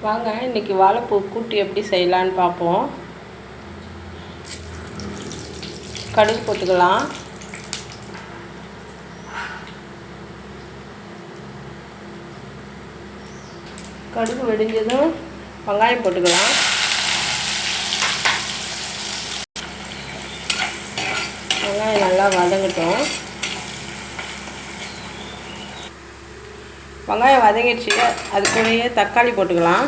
வாங்க இன்றைக்கி வாழைப்பூ கூட்டு எப்படி செய்யலான்னு பார்ப்போம். கடுகு போட்டுக்கலாம். கடுகு வெடிஞ்சதும் வெங்காயம் போட்டுக்கலாம். வெங்காயம் நல்லா வதங்கட்டும். வெங்காயம் வதங்கிடுச்சு, அது கூடயே தக்காளி போட்டுக்கலாம்.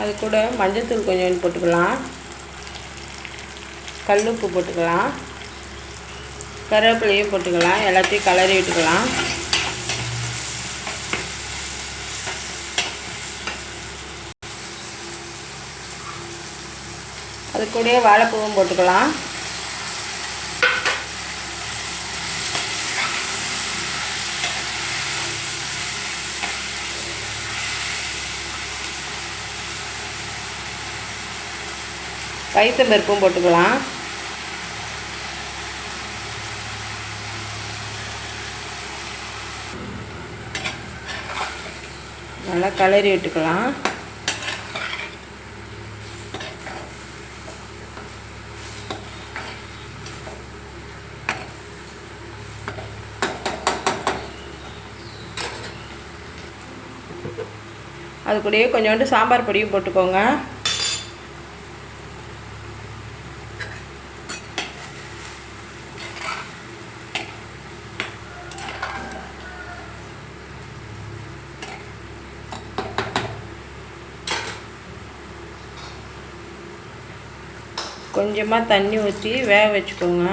அது கூட மஞ்சள்தூள் கொஞ்சம் போட்டுக்கலாம். கல்லுப்பு போட்டுக்கலாம். கருவேப்பிலையும் போட்டுக்கலாம். எல்லாத்தையும் கலரி விட்டுக்கலாம். அது கூடயே வாழைப்பூவும் போட்டுக்கலாம். பைத்தம்பருப்பும் போட்டுக்கலாம். நல்லா கலரி விட்டுக்கலாம். அது கூடயே கொஞ்சோண்டு சாம்பார் பொடியும் போட்டுக்கோங்க. கொஞ்சமாக தண்ணி ஊற்றி வேக வச்சுக்கோங்க.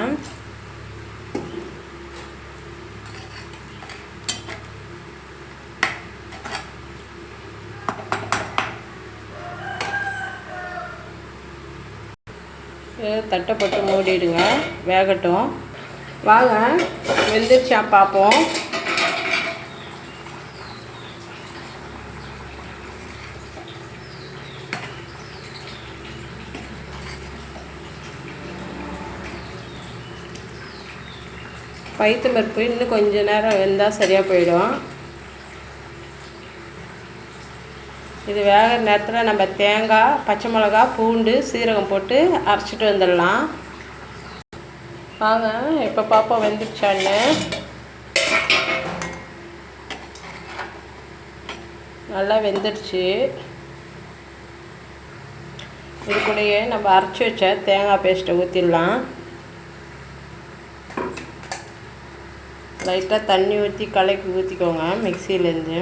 தட்டை போட்டு மூடிடுங்க, வேகட்டும். வாங்க வெந்துருச்சா பார்ப்போம். பைத்தம்பருப்பு இன்னும் கொஞ்ச நேரம் வெந்தால் சரியாக போயிடும். இது வேகிற நேரத்தில் நம்ம தேங்காய், பச்சை மிளகா, பூண்டு, சீரகம் போட்டு அரைச்சிட்டு வந்துடலாம். வாங்க இப்போ பார்ப்போம் வெந்துருச்சான்னு. நல்லா வெந்துருச்சு. இது கூடயே நம்ம அரைச்சி வச்ச தேங்காய் பேஸ்ட்டை ஊற்றிடலாம். லைட்டாக தண்ணி ஊற்றி கலக்கி ஊற்றிக்கோங்க. மிக்சியிலேருந்து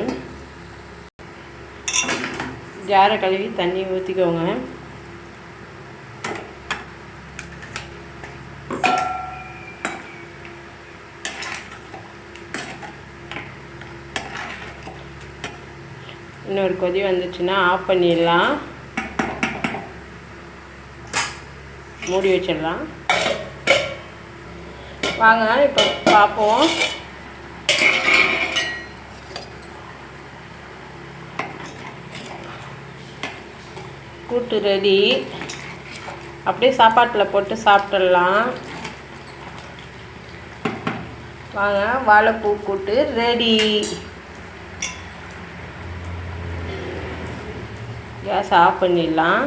ஜாரை கழுவி தண்ணி ஊற்றிக்கோங்க. இன்னொரு கொதி வந்துச்சுன்னா ஆஃப் பண்ணிடலாம். மூடி வச்சிடலாம். வாங்க இப்போ பார்ப்போம். கூட்டு ரெடி. அப்படியே சாப்பாட்டில் போட்டு சாப்பிட்டுடலாம். வாங்க வாழைப்பூ கூட்டு ரெடி. கேஸ் ஆஃப் பண்ணிடலாம்.